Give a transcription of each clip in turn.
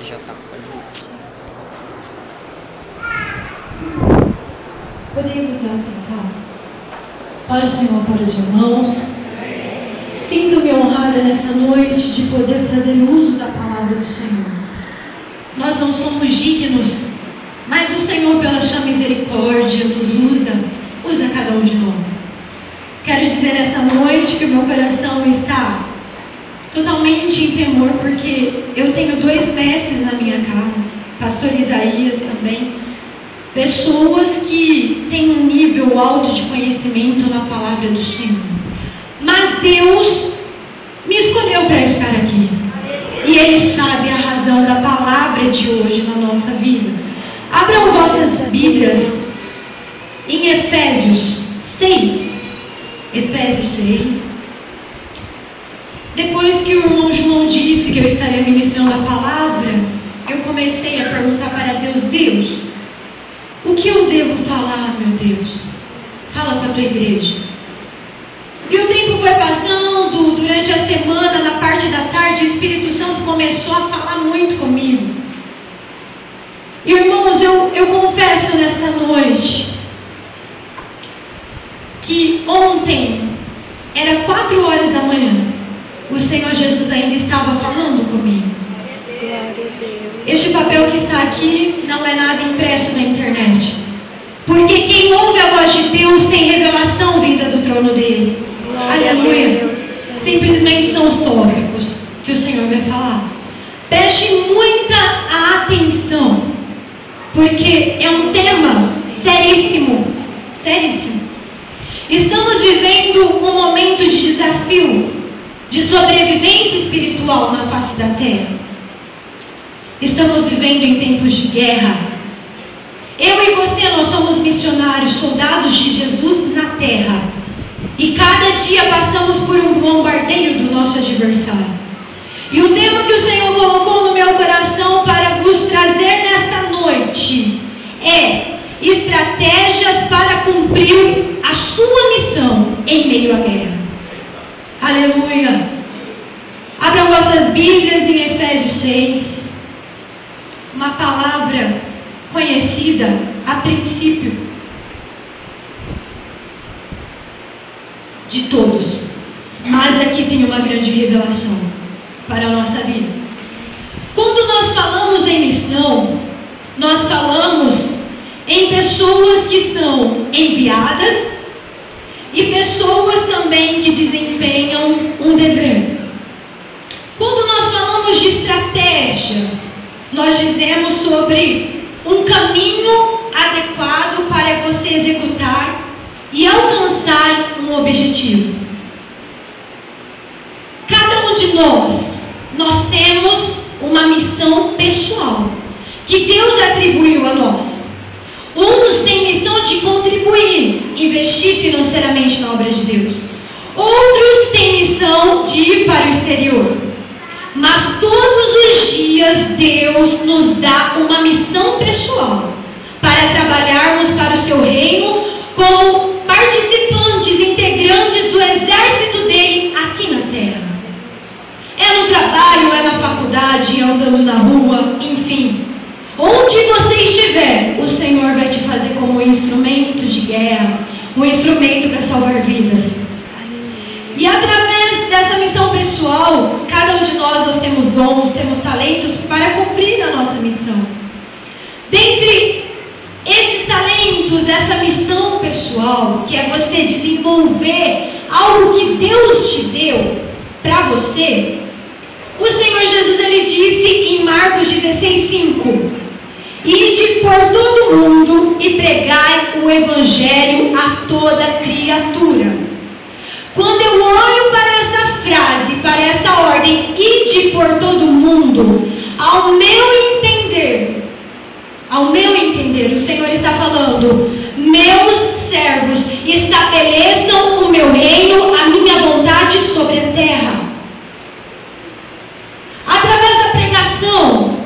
Aqui já tá, pode ir. Podemos já sentar? Pai, Senhor, para os irmãos. Sinto-me honrada nesta noite de poder fazer uso da palavra do Senhor. Nós não somos dignos, mas o Senhor, pela sua misericórdia, nos usa cada um de nós. Quero dizer nesta noite que o meu coração está totalmente em temor, porque eu tenho 2 mestres na minha casa, pastor Isaías também, pessoas que têm um nível alto de conhecimento na palavra do Senhor. Mas Deus me escolheu para estar aqui. E Ele sabe a razão da palavra de hoje na nossa vida. Abram vossas Bíblias em Efésios 6. Efésios 6. Depois que o irmão João disse que eu estaria ministrando a palavra, eu comecei a perguntar para Deus: Deus, o que eu devo falar, meu Deus? Fala com a tua igreja. E o tempo foi passando, durante a semana, na parte da tarde, o Espírito Santo começou a falar muito comigo. E, irmãos, eu confesso nesta noite que ontem, era 4 horas da manhã, o Senhor Jesus ainda estava falando comigo. Este papel que está aqui não é nada impresso na internet, porque quem ouve a voz de Deus tem revelação vinda do trono dele. Aleluia. Simplesmente são os tópicos que o Senhor vai falar. Preste muita atenção, porque é um tema seríssimo. Seríssimo. Estamos vivendo um momento de desafio, de sobrevivência espiritual na face da terra. Estamos vivendo em tempos de guerra. Eu e você, nós somos missionários, soldados de Jesus na terra. E cada dia passamos por um bombardeio do nosso adversário. E o tema que o Senhor colocou no meu coração para vos trazer nesta noite é estratégias para cumprir a sua missão em meio à guerra. Aleluia. Abram vossas Bíblias em Efésios 6. Uma palavra conhecida a princípio de todos, mas aqui tem uma grande revelação para a nossa vida. Quando nós falamos em missão, nós falamos em pessoas que são enviadas e pessoas também que desempenham um dever. Quando nós falamos de estratégia, nós dizemos sobre um caminho adequado para você executar e alcançar um objetivo. Cada um de nós temos uma missão pessoal que Deus atribuiu a nós. Uns têm missão de contribuir, investir financeiramente na obra de Deus. Outros têm missão de ir para o exterior. Mas todos os dias Deus nos dá uma missão pessoal para trabalharmos para o seu reino como participantes, integrantes do exército dele aqui na terra. É no trabalho, é na faculdade, é andando na rua, enfim. Onde você estiver, o Senhor vai te fazer como um instrumento de guerra, um instrumento para salvar vidas. E através dessa missão pessoal, cada um de nós temos dons, temos talentos para cumprir a nossa missão. Dentre esses talentos, essa missão pessoal, que é você desenvolver algo que Deus te deu para você, o Senhor Jesus, ele disse em Marcos 16:5: ide por todo mundo e pregai o evangelho a toda criatura. Quando eu olho para essa frase, para essa ordem, ide por todo mundo, ao meu entender, o Senhor está falando: meus servos, estabeleçam o meu reino, a minha vontade sobre a terra. Através da pregação,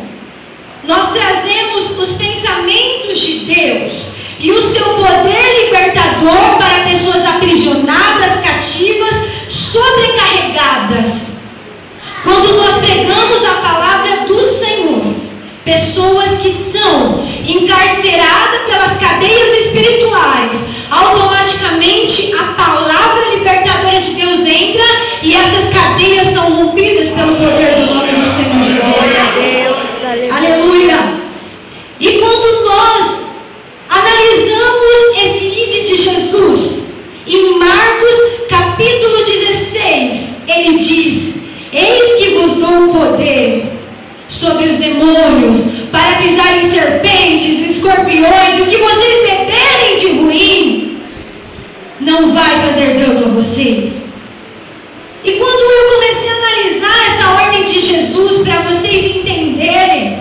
nós trazemos os pensamentos de Deus e o seu poder libertador para pessoas aprisionadas, cativas, sobrecarregadas. Quando nós pregamos a palavra do Senhor, encarcerada pelas cadeias espirituais, automaticamente a palavra libertadora de Deus entra e essas cadeias são rompidas pelo poder do nome do Senhor Jesus. Aleluia! E quando nós analisamos esse ide de Jesus, em Marcos capítulo 16, ele diz: eis que vos dou o poder sobre os demônios, para pisar em serpentes, escorpiões, e o que vocês beberem de ruim não vai fazer dano a vocês. E quando eu comecei a analisar essa ordem de Jesus, para vocês entenderem,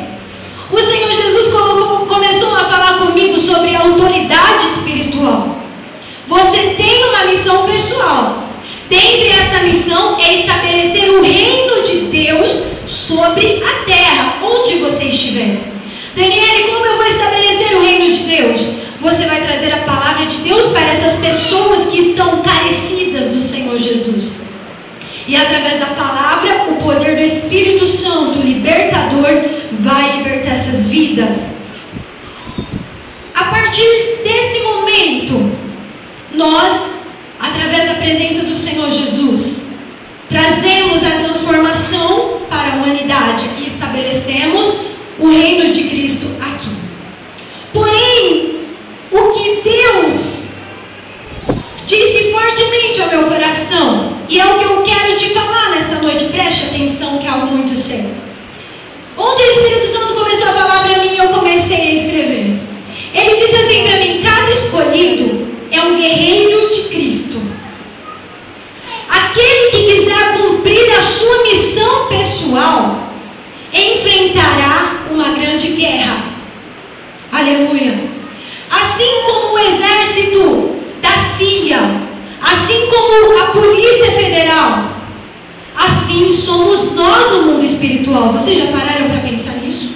o Senhor Jesus começou a falar comigo sobre autoridade espiritual. Você tem uma missão pessoal. Dentre essa missão é estabelecer o reino de Deus sobre a terra, onde você estiver. Daniele, como eu vou estabelecer o reino de Deus? Você vai trazer a palavra de Deus para essas pessoas que estão carecidas do Senhor Jesus. E através da palavra, o poder do Espírito Santo, libertador, vai libertar essas vidas. A partir desse momento, nós, através da presença do Senhor Jesus, trazemos a transformação para a humanidade e estabelecemos o reino de Cristo aqui. Porém, o que Deus disse fortemente ao meu coração, e é o que eu quero te falar nesta noite, preste atenção que é algo muito sério. Ontem o Espírito Santo começou a falar para mim e eu comecei a escrever. Ele disse assim para mim: cada escolhido é um guerreiro de Cristo. Aquele que quiser cumprir a sua missão pessoal enfrentará uma grande guerra. Aleluia. Assim como o exército da Síria, assim como a Polícia Federal, assim somos nós no mundo espiritual. Vocês já pararam para pensar nisso?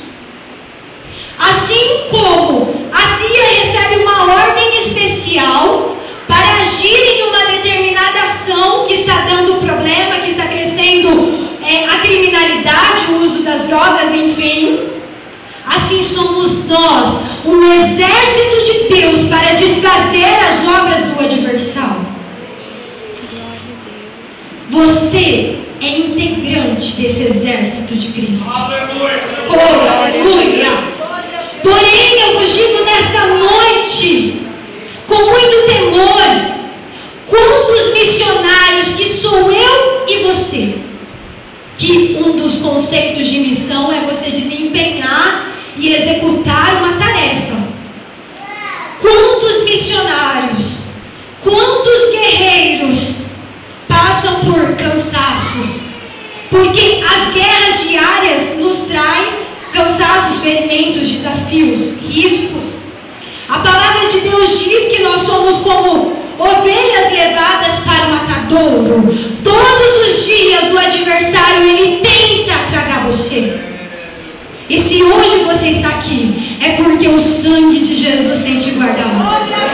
Assim como a Síria recebe uma ordem especial para agir em uma determinada ação que está dando problema, que está crescendo a criminalidade, o uso das drogas, enfim. Assim somos nós, um exército de Deus para desfazer as obras do adversário. Você é integrante desse exército de Cristo. Aleluia! Oh, aleluia! Porém, eu vos digo nesta noite, com muito temor, quantos missionários que sou eu e você, que um dos conceitos de missão é você desempenhar e executar uma tarefa. Quantos missionários, quantos guerreiros passam por cansaços, porque as guerras diárias nos traz cansaços, ferimentos, desafios, riscos. A palavra de Deus diz que nós somos como ovelhas levadas para o matadouro. Todos os dias o adversário ele tenta tragar você. E se hoje você está aqui, é porque o sangue de Jesus tem te guardado.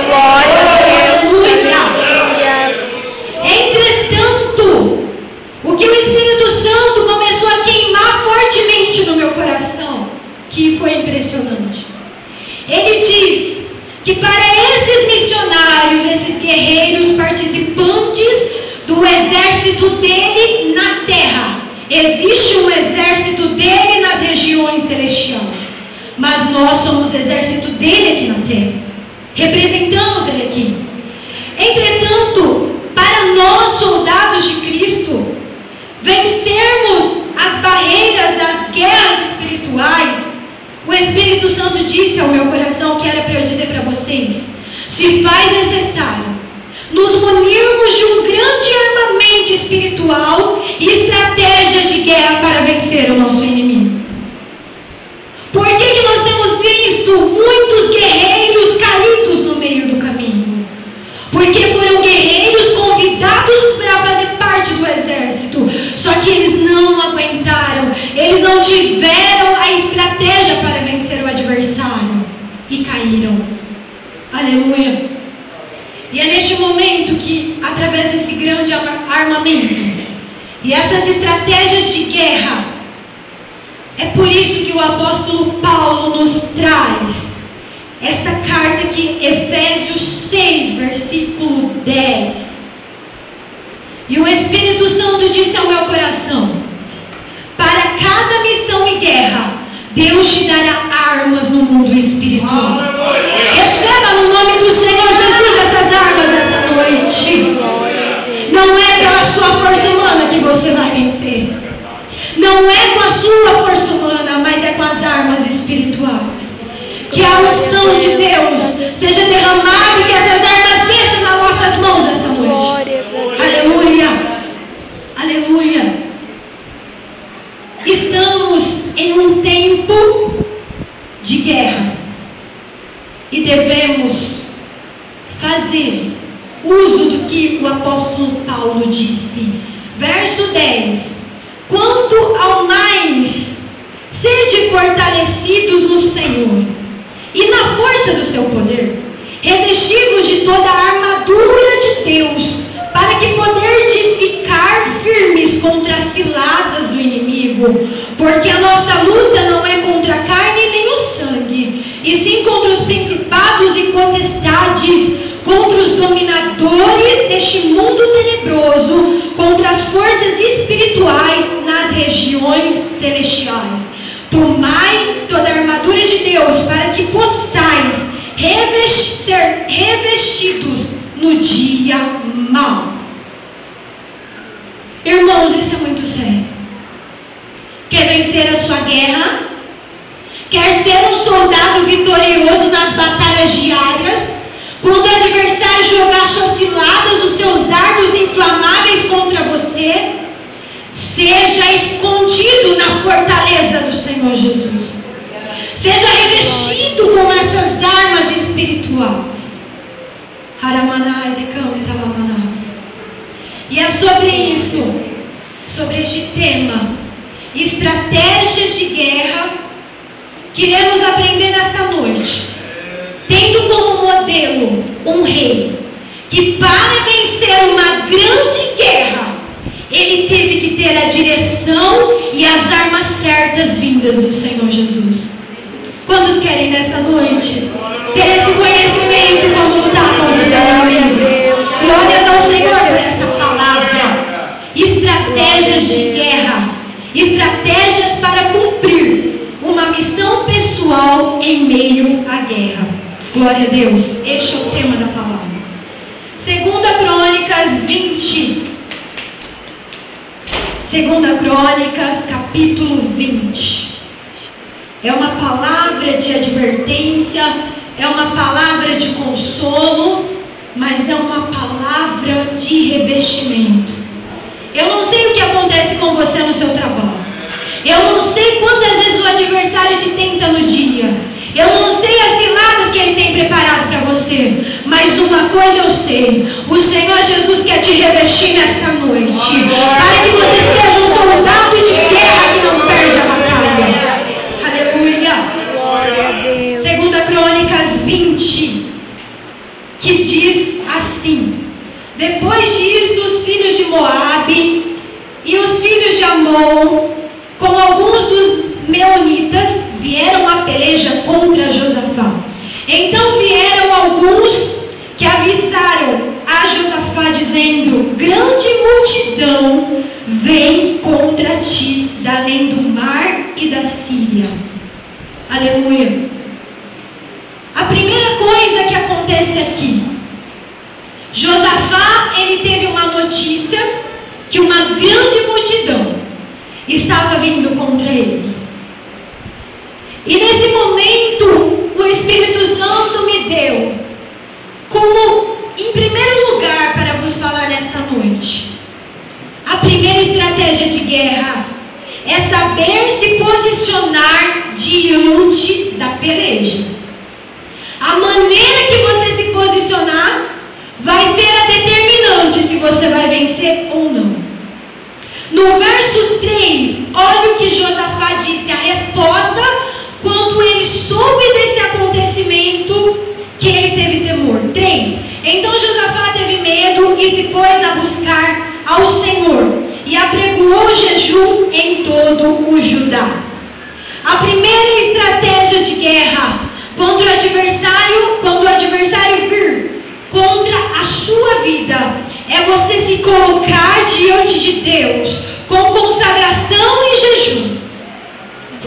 Glória a Deus. Entretanto, o que o Espírito Santo começou a queimar fortemente no meu coração, que foi impressionante. Ele diz que para esses missionários, esses guerreiros participantes do exército dele na terra, existe um exército dele nas regiões celestiais, mas nós somos o exército dele aqui na terra, representamos ele aqui. Entretanto, para nós soldados de Cristo vencermos as barreiras, as guerras espirituais, o Espírito Santo disse ao meu coração que era para eu dizer para vocês: se faz necessário nos munirmos de um grande armamento espiritual e estratégias de guerra para vencer o nosso inimigo. Por que nós temos visto muitos guerreiros caídos no meio do caminho? Porque foram guerreiros convidados para fazer parte do exército, só que eles não aguentaram, eles não tiveram a estratégia para vencer o adversário e caíram. Aleluia! E é neste momento que, através desse grande armamento e essas estratégias de guerra, é por isso que o apóstolo Paulo nos traz esta carta aqui, Efésios 6, versículo 10. E o Espírito Santo disse ao meu coração: para cada missão e guerra, Deus te dará armas no mundo espiritual. Receba no nome do Senhor Jesus essas armas essa noite. Não é pela sua força humana que você vai vencer. Não é com a sua força humana, mas é com as armas espirituais. Que a unção de Deus seja derramada e que essas armas desçam nas nossas mãos essa noite. Aleluia. Aleluia. Estamos em um tempo de guerra e devemos fazer uso do que o apóstolo Paulo disse. Verso 10. Quanto ao mais, sede fortalecidos no Senhor e na força do seu poder, revestivos de toda a armadura de Deus, para que poderdes ficar firmes contra as ciladas do inimigo, porque a nossa luta não é contra a carne nem o sangue, e sim contra os principados e potestades, contra os dominadores deste mundo tenebroso, contra as forças espirituais nas regiões celestiais. Tomai toda a armadura de Deus, para que possais ser revestidos no dia mau. Irmãos, isso é muito sério. Quer vencer a sua guerra? Quer ser um soldado vitorioso nas batalhas diárias? Quando o adversário jogar suas ciladas, os seus dardos inflamáveis contra você, seja escondido na fortaleza do Senhor Jesus. Seja revestido com essas armas espirituais. E é sobre isso, sobre este tema, estratégias de guerra, que iremos aprender nesta noite. Tendo como modelo um rei que, para vencer uma grande guerra, ele teve que ter a direção e as armas certas vindas do Senhor Jesus. Quantos querem nesta noite ter esse conhecimento como lutar contra o seu inimigo? Glórias ao Senhor por essa palavra. Estratégias de guerra, estratégias para cumprir uma missão pessoal em meio à guerra. Glória a Deus. Este é o tema da palavra. 2 Crônicas 20. 2 Crônicas, capítulo 20. É uma palavra de advertência, é uma palavra de consolo, mas é uma palavra de revestimento. Eu não sei o que acontece com você no seu trabalho. Eu não sei quantas vezes o adversário te tenta no dia. Eu não sei as ciladas que ele tem preparado para você. Mas uma coisa eu sei: o Senhor Jesus quer te revestir nesta noite, para que você seja um soldado de guerra que não perde a batalha. Aleluia. 2 Crônicas 20, que diz assim: depois disto, os filhos de Moabe e os filhos de Amon, com alguns dos meunitas, vieram a peleja contra Josafá. Então vieram alguns que avisaram a Josafá, dizendo: grande multidão vem contra ti, da além do mar e da Síria. Aleluia. A primeira coisa que acontece aqui, Josafá, ele teve uma notícia que uma grande multidão estava vindo contra ele. E nesse momento, o Espírito Santo me deu como, em primeiro lugar, para vos falar nesta noite, a primeira estratégia de guerra é saber se posicionar diante da peleja. A maneira que você se posicionar vai ser a determinante se você vai vencer ou não. No verso 3, olha o que Josafá disse, a resposta quando ele soube desse acontecimento, que ele teve temor. 3. Então Josafá teve medo e se pôs a buscar ao Senhor e apregoou jejum em todo o Judá. A primeira estratégia de guerra contra o adversário Deus com consagração e jejum.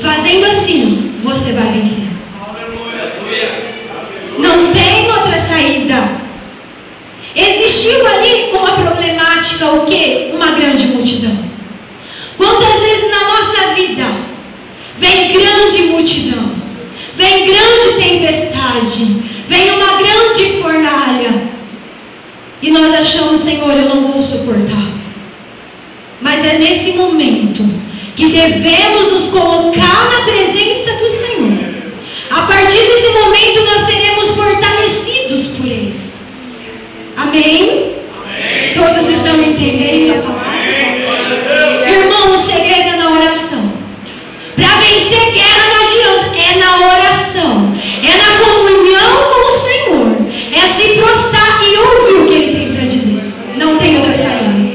Fazendo assim, você vai vencer. Não tem outra saída. Existiu ali uma problemática, o quê? Uma grande multidão. Quantas vezes na nossa vida vem grande multidão, vem grande tempestade, vem uma grande fornalha, e nós achamos, Senhor, eu não vou suportar. Mas é nesse momento que devemos nos colocar na presença do Senhor. A partir desse momento nós seremos fortalecidos por Ele. Amém? Amém. Todos estão entendendo a palavra? Irmão, o segredo é na oração. Para vencer guerra não adianta, é na oração, é na comunhão com o Senhor, é se prostrar e ouvir o que Ele tem para dizer. Não tem outra saída.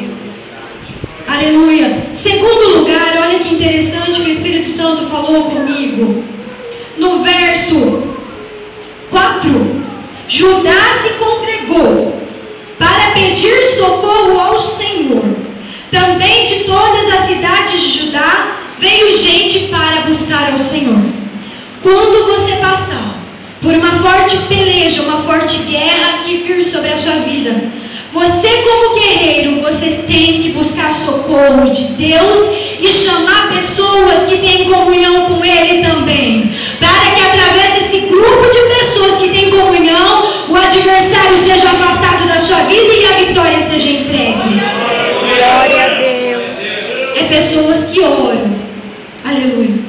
Aleluia. Segundo lugar, olha que interessante que o Espírito Santo falou comigo. No verso 4, Judá se congregou para pedir socorro ao Senhor. Também de todas as cidades de Judá veio gente para buscar ao Senhor. Quando você passar por uma forte peleja, uma forte guerra que vir sobre a sua vida, você como guerreiro, você tem que buscar socorro de Deus e chamar pessoas que têm comunhão com Ele também, para que através desse grupo de pessoas que têm comunhão, o adversário seja afastado da sua vida e a vitória seja entregue. Glória a Deus. É pessoas que oram. Aleluia.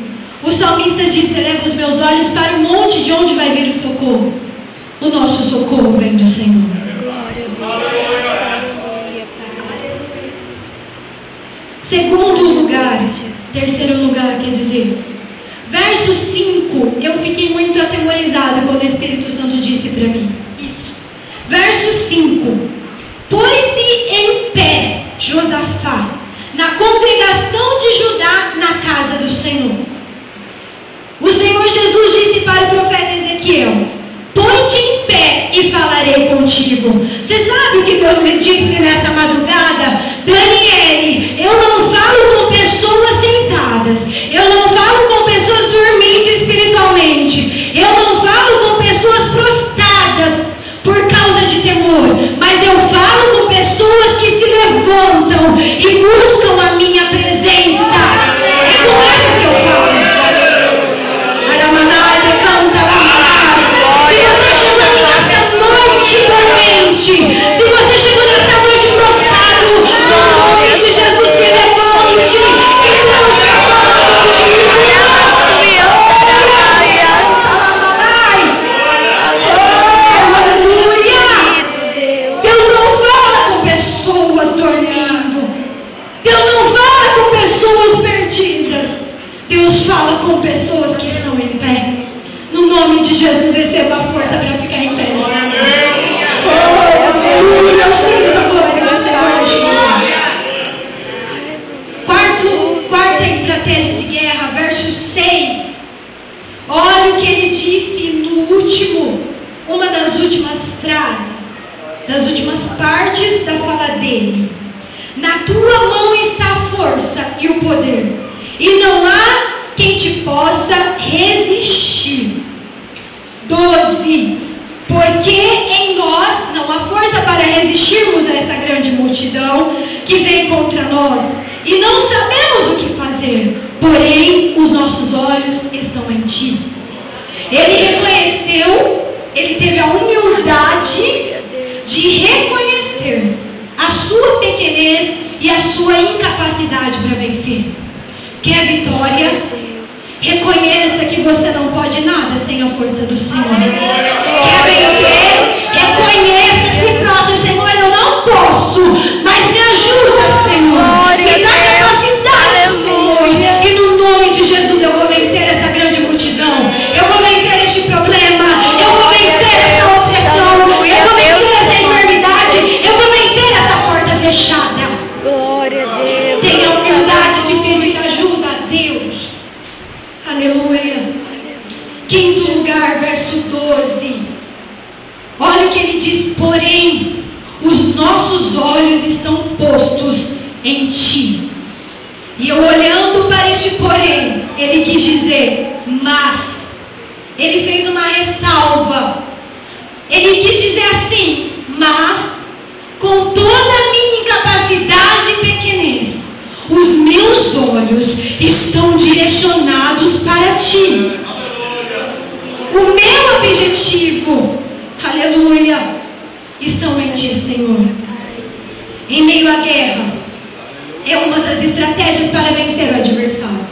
O salmista disse: eleva os meus olhos para o monte, de onde vai vir o socorro? O nosso socorro vem do Senhor. Segundo lugar, terceiro lugar, quer dizer, verso 5, eu fiquei muito atemorizada quando o Espírito Santo disse para mim isso. Verso 5: pôs-se em pé Josafá na congregação de Judá na casa do Senhor. O Senhor Jesus disse para o profeta Ezequiel: põe-te em pé e falarei contigo. Você sabe o que Deus me disse nessa madrugada? Daniele, eu não falo com pessoas sentadas, eu não falo com pessoas dormindo espiritualmente, eu não falo com pessoas prostradas por causa de temor, mas eu falo com pessoas que se levantam e buscam a minha presença. É com essa que eu falo. Se você chegou nesta noite prostrado, no nome de Jesus, se levante e Deus fala contigo. Aleluia! Deus não fala com pessoas dormindo. Deus não fala com pessoas perdidas. Deus fala com pessoas que estão em pé. No nome de Jesus, receba a força para ficar em pé. Eu sinto a glória do Senhor. Quarta estratégia de guerra, verso 6. Olha o que ele disse no último, uma das últimas frases, das últimas partes da fala dele. Na tua mão está a força e o poder, e não há quem te possa resistir. 12. Porque em nós não há força para resistirmos a essa grande multidão que vem contra nós, e não sabemos o que fazer, porém os nossos olhos estão em ti. Ele reconheceu, ele teve a humildade de reconhecer a sua pequenez e a sua incapacidade para vencer. Quer vitória? Reconheça que você não pode nada sem a força do Senhor. Quer vencer? Reconheça, se prostre: Senhor, eu não posso, mas me ajuda, Senhor. Me dá capacidade, Senhor. E no nome de Jesus eu vou vencer essa grande multidão. Eu vou vencer este problema. Eu vou vencer essa opressão. Eu vou vencer essa enfermidade. Eu vou vencer essa porta fechada. Glória a Deus. Tenha a humildade de pedir ajuda a Deus. Aleluia. Quinto lugar, verso 12. Olha o que ele diz: porém, os nossos olhos estão postos em ti. E eu olhando para este porém, ele quis dizer, mas. Ele fez uma ressalva. Ele quis dizer assim, mas com toda a minha incapacidade e pequenez, os meus olhos estão direcionados para ti. O meu objetivo, aleluia, estão em ti, Senhor. Em meio à guerra, é uma das estratégias para vencer o adversário.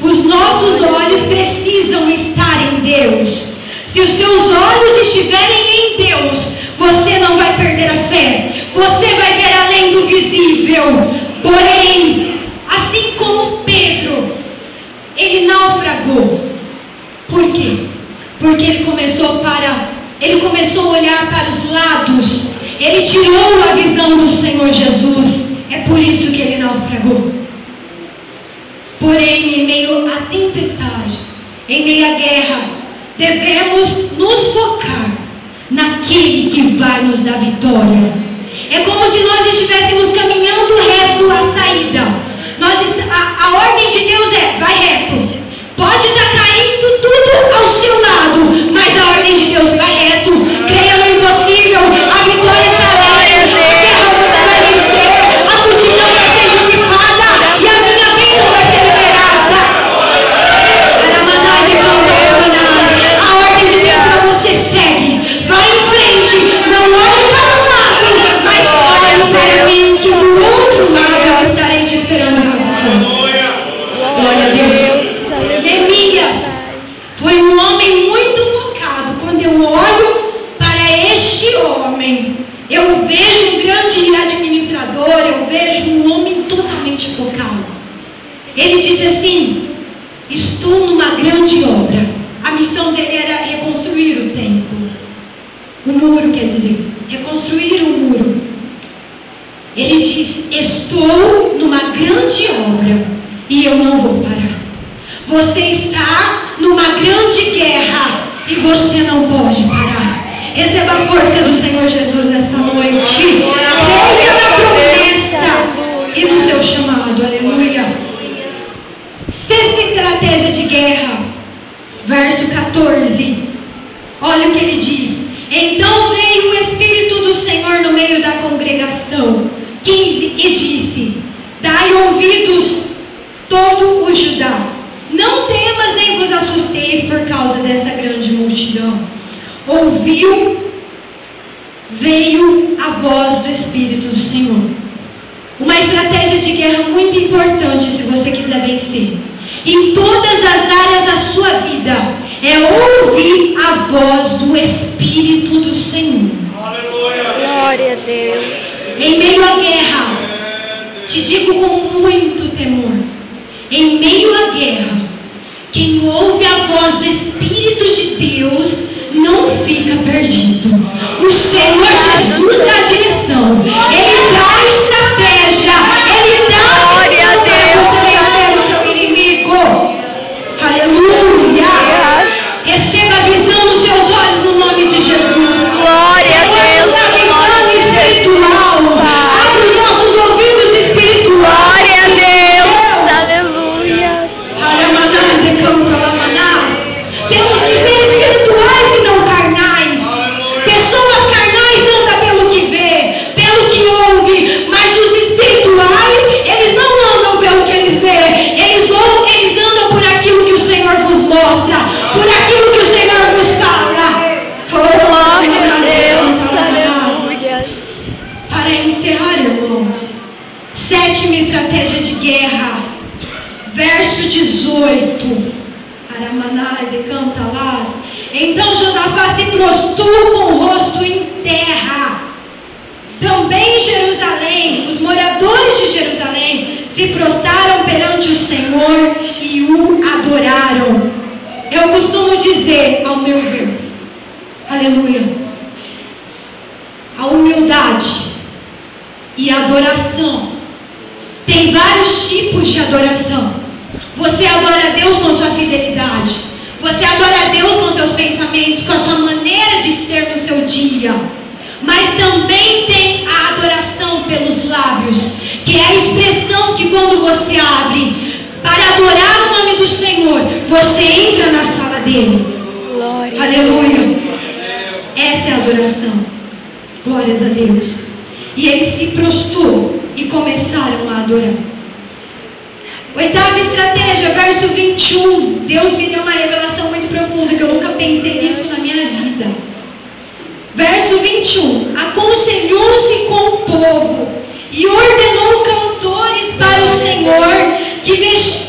Os nossos olhos precisam estar em Deus. Se os seus olhos estiverem em Deus, você não vai perder a fé. Você vai ver além do visível. Porém, assim como Pedro, ele naufragou. Por quê? Porque ele começou a olhar para os lados. Ele tirou a visão do Senhor Jesus. É por isso que ele naufragou. Porém, em meio à tempestade, em meio à guerra, devemos nos focar naquele que vai nos dar vitória. É como se nós estivéssemos caminhando reto à saída. A ordem de Deus é, vai reto. Pode estar caindo tudo ao seu lado, mas a ordem de Deus vai reto. Creia no impossível, a vitória está lá. A guerra você vai vencer, a multidão vai ser dissipada e a minha bênção vai ser liberada. A ordem de Deus para você segue. Vai em frente, não olhe para um lado, mas olhe para mim, que do outro lado eu estarei te esperando. Glória a Deus. Neemias foi um homem muito focado. Quando eu olho para este homem, eu vejo um grande administrador, eu vejo um homem totalmente focado. Ele disse assim: estou numa grande obra. A missão dele era reconstruir o templo. O muro, quer dizer, reconstruir o muro. Ele diz: estou numa grande obra e eu não vou parar. Você está numa grande guerra e você não pode parar. Receba a força do Senhor Jesus nesta noite. Creia na promessa e no seu chamado. Aleluia. Sexta estratégia de guerra, verso 14. Olha o que ele diz: então veio o Espírito do Senhor no meio da congregação. 15. E disse: dai ouvidos todo o Judá. Não temas nem vos assusteis por causa dessa grande multidão. Veio a voz do Espírito do Senhor. Uma estratégia de guerra muito importante se você quiser vencer. Em todas as áreas da sua vida, é ouvir a voz do Espírito do Senhor. Glória a Deus. Em meio à guerra, te digo com muito temor, em meio à guerra, quem ouve a voz do Espírito de Deus não fica perdido. O Senhor Jesus dá direção, Ele dá a estratégia, Ele dá a visão para você vencer o seu inimigo. Aleluia. Receba a visão nos seus olhos no nome de Jesus. Glória a Deus. A visão espiritual. Abre os nossos ouvidos espirituais. Glória a Deus. Aleluia. Temos que ser espirituais e não carnais. Pessoas carnais andam pelo que vê, pelo que ouve, mas os espirituais, eles não andam pelo que eles vê. Eles andam por aquilo que o Senhor vos mostra, por aquilo que o Senhor vos fala. Glória a Deus. Aleluia. Para encerrar, irmãos, sétima estratégia de guerra, verso 18. Aramanai decanta lá. Então Josafá se prostrou com o rosto em terra. Também em Jerusalém, os moradores de Jerusalém se prostraram perante o Senhor e o adoraram. Eu costumo dizer, ao meu ver, aleluia, a humildade e a adoração. Tem vários tipos de adoração. Você adora a Deus com sua fidelidade. Você adora a Deus com seus pensamentos, com a sua maneira de ser no seu dia. Mas também tem a adoração pelos lábios, que é a expressão que quando você abre para adorar o nome do Senhor, você entra na sala dele. Glória. Aleluia. Essa é a adoração. Glórias a Deus. E ele se prostrou e começaram a adorar. Oitava estratégia, verso 21. Deus me deu uma revelação muito profunda que eu nunca pensei nisso na minha vida. Verso 21. Aconselhou-se com o povo e ordenou cantores para o Senhor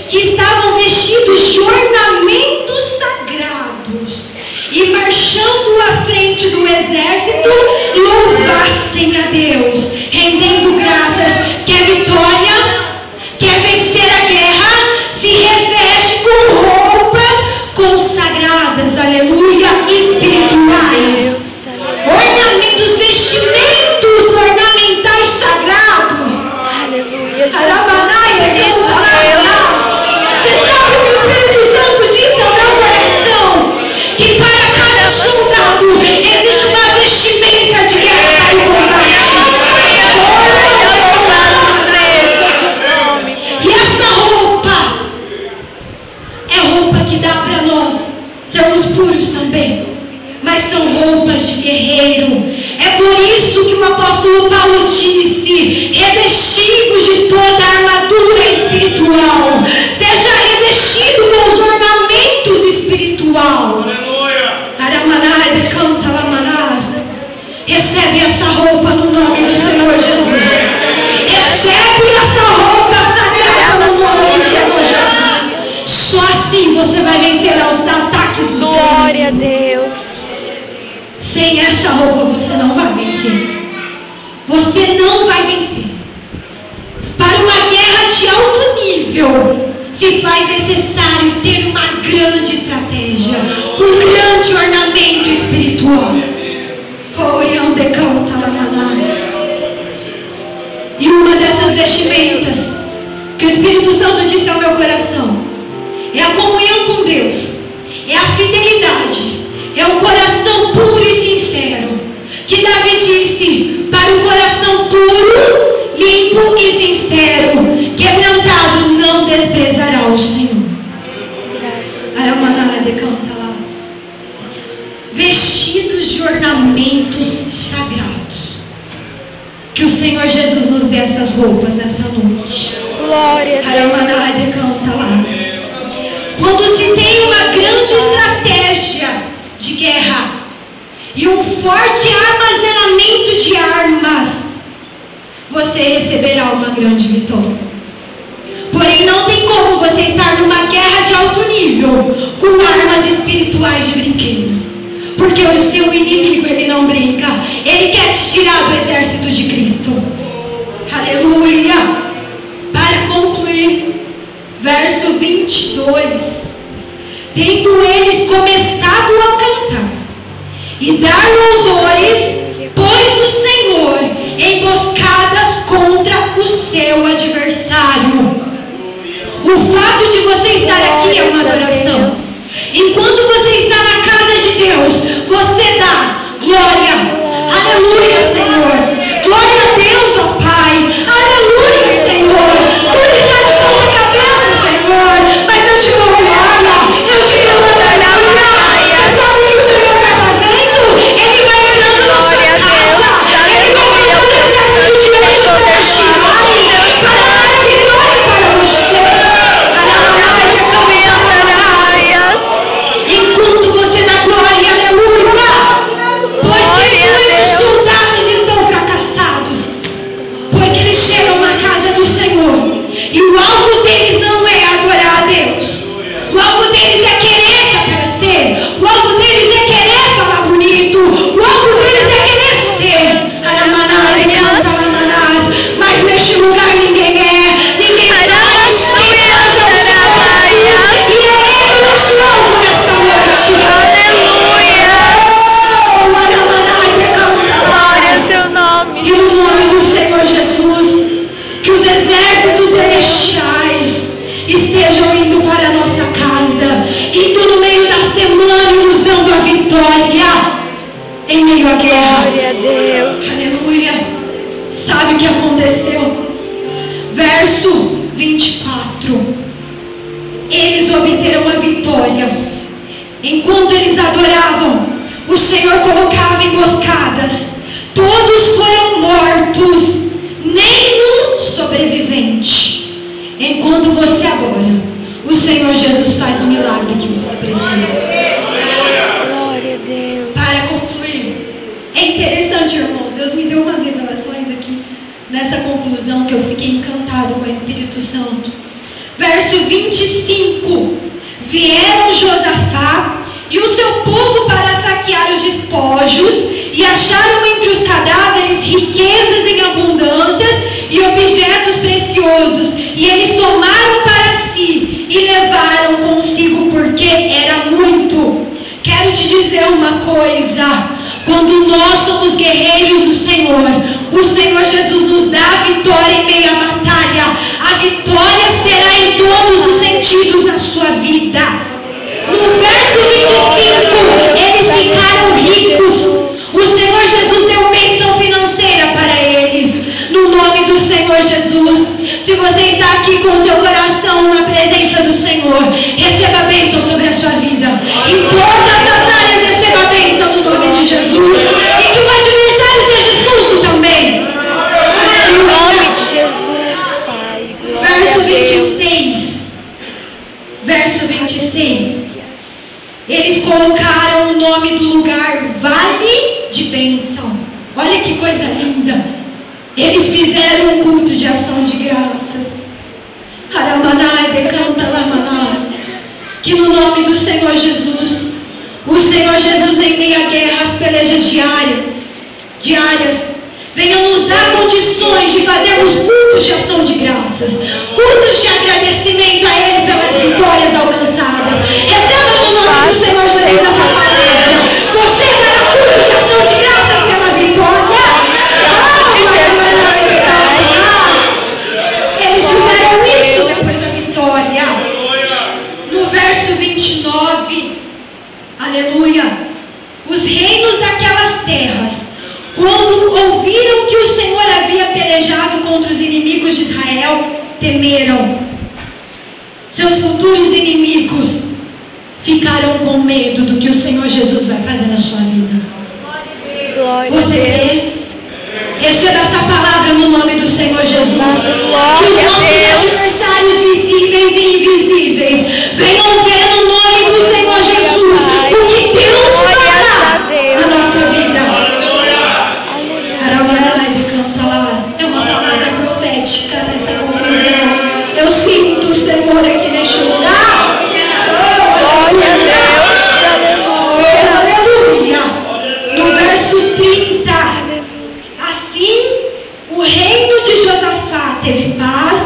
que estavam vestidos de ornamentos sagrados e marchando à frente do exército louvassem a Deus, rendendo graças. Quer vitória? Quer vencer a guerra? Se reveste com roupas consagradas, aleluia, espirituais. Ornamentos, vestimentos ornamentais sagrados. Aleluia, Jesus. Você sabe o que o Espírito Santo disse ao meu coração? Que para cada soldado existe uma vestimenta de guerra para o combate. E essa roupa é roupa que dá para nós sermos puros também, mas são roupas de guerreiro. É por isso que o apóstolo Paulo disse: revestivos de toda a armadura espiritual, seja revestido com os ornamentos espiritual. Recebe essa roupa no nome do Senhor Jesus. Recebe essa roupa sagrada no nome do Senhor Jesus. Só assim você vai vencer aos ataques do Senhor. Glória a Deus. Sem essa roupa você não vai vencer. Você não vai vencer. Para uma guerra de alto nível, se faz necessário ter uma grande estratégia, um grande ornamento espiritual. E uma dessas vestimentas que o Espírito Santo disse ao meu coração é a comunhão com Deus, é a fidelidade, é o coração puro e sincero, que Davi disse: para o coração puro, limpo e sincero, quebrantado, não desprezará o Senhor. Vestidos de ornamentos sagrados. Que o Senhor Jesus nos dê essas roupas essa noite. Glória a Deus. Quando se tem uma grande estratégia de guerra e um forte armazenamento de armas, você receberá uma grande vitória. Porém, não tem como você estar numa guerra de alto nível com armas espirituais de brinquedo. Porque o seu inimigo, ele não brinca. Ele quer te tirar do exército de Cristo. Aleluia. Para concluir, verso 22. Tendo eles começado a cantar e dar louvores, pôs o Senhor emboscadas contra o seu adversário. O fato de você estar aqui é uma adoração. Enquanto você está na casa de Deus, você dá glória. Aleluia, Senhor. Glória a Deus, ó Pai. Aleluia, Senhor. Tudo está de ponta cabeça, Senhor. Mas eu te dou glória. Eu te dou aleluia. Você sabe o que o Senhor vai fazendo? Ele vai entrando na sua casa. Ele vai entrando no exército de anjos celestiais para dar a vitória para você. Enquanto você dá glória, aleluia. Porque muitos soldados estão fracassados. Porque eles chegam na casa do Senhor e o alvo deles não é adorar a Deus. O alvo deles é querer se aparecer. O alvo deles é querer falar bonito. O alvo deles é querer ser. Mas neste lugar ninguém é. Ninguém dá. E é Ele nosso alvo nesta noite. Aleluia. Glória ao seu nome. E no nome do Senhor Jesus, que os exércitos celestiais estejam indo para a nossa casa, indo no meio da semana e nos dando a vitória em meio à guerra. Glória a Deus. Aleluia. Sabe o que aconteceu? Verso 24. Eles obterão a vitória. Enquanto eles adoravam, o Senhor colocava emboscadas. Todos foram mortos, nenhum sobrevivente. Enquanto você adora, o Senhor Jesus faz o milagre que você precisa. Glória a Deus. Para concluir, é interessante, irmãos, Deus me deu umas revelações aqui nessa conclusão que eu fiquei encantado com o Espírito Santo. Verso 25. Vieram Josafá e o seu povo para saquear os despojos, e acharam entre os cadáveres riquezas em abundâncias e objetos preciosos, e eles tomaram para si e levaram consigo, porque era muito. Quero te dizer uma coisa: quando nós somos guerreiros do Senhor, o Senhor Jesus nos dá a vitória em meio à batalha. A vitória será em todos os sentidos na sua vida. No verso 25, eles ficaram ricos. O Senhor Jesus deu bênção financeira para eles. No nome do Senhor Jesus. Se você está aqui com o seu coração na presença do Senhor, receba a bênção sobre a sua vida. Em todas as áreas, receba a bênção no nome de Jesus. E que o adversário seja expulso também. Em nome de Jesus, Pai. Glória Verso a Deus. 26. Verso 26. Eles colocaram o nome do lugar Vale de Bênção. Olha que coisa linda. Eles fizeram um culto de ação de graças. Aramanai, decanta lamanás. Que no nome do Senhor Jesus, o Senhor Jesus em meio à guerra, as pelejas diárias, venha nos dar condições de fazermos cultos de ação de graças, cultos de agradecimento a Ele pelas vitórias alcançadas. Receba no nome do Senhor Jesus essa palavra. Você dará culto de ação de graças pela vitória. Eles fizeram isso depois da vitória. No verso 29, aleluia, os reinos daquelas terras, quando ouviram que o Senhor havia pelejado contra os inimigos de Israel, temeram. Seus futuros inimigos ficaram com medo do que o Senhor Jesus vai fazer na sua vida. Glória a Você crê? Deus. Receba essa palavra no nome do Senhor Jesus. Que os Glória a nossos Deus. adversários visíveis e invisíveis venham ver no nome do Senhor Jesus o que Deus fará na nossa vida. É uma palavra profética nessa conclusão. Eu sinto o Senhor aqui neste lugar. Glória a Deus. Aleluia. Aleluia. No verso 30. Assim, o reino de Josafá teve paz,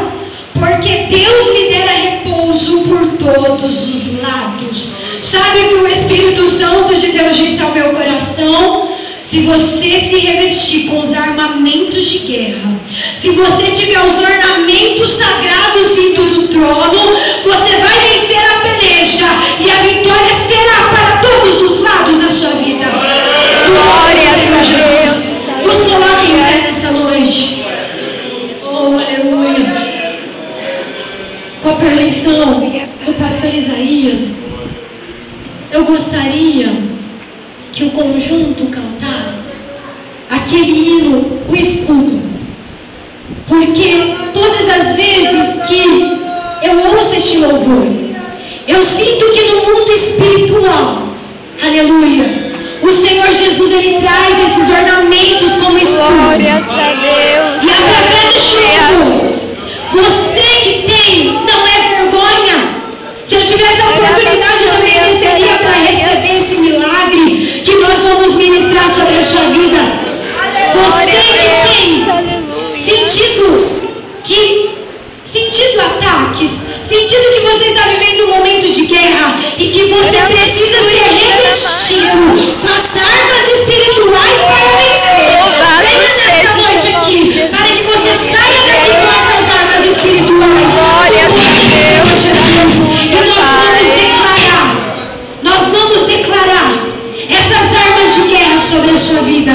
porque Deus lhe dera repouso por todos os lados. Sabe o que o Espírito Santo de Deus disse ao meu coração? Se você se revestir com os armamentos de guerra, se você tiver os ornamentos sagrados vindo do trono, você vai vencer a peleja e a vitória será para todos os lados da sua vida. Glória a Deus. Nos coloque em pé nessa noite. Oh, aleluia. Com a permissão do pastor Isaías, eu gostaria que o conjunto cantasse aquele hino, o escudo. Porque todas as vezes que eu ouço este louvor, eu sinto que no mundo espiritual, aleluia, o Senhor Jesus, Ele traz esses ornamentos como escudo. Glórias a Deus. E através deste louvor, você que tem, não é vergonha. Se eu tivesse a oportunidade, eu também desceria para receber esse milagre que nós vamos ministrar sobre a sua vida. Você que tem sentido ataques, sentido que você está vivendo um momento de guerra e que você precisa ser revestido com as armas espirituais para vencer. Venha nessa noite aqui, para que você saia daqui com essas armas espirituais. Glória a Deus. E nós vamos declarar essas armas de guerra sobre a sua vida.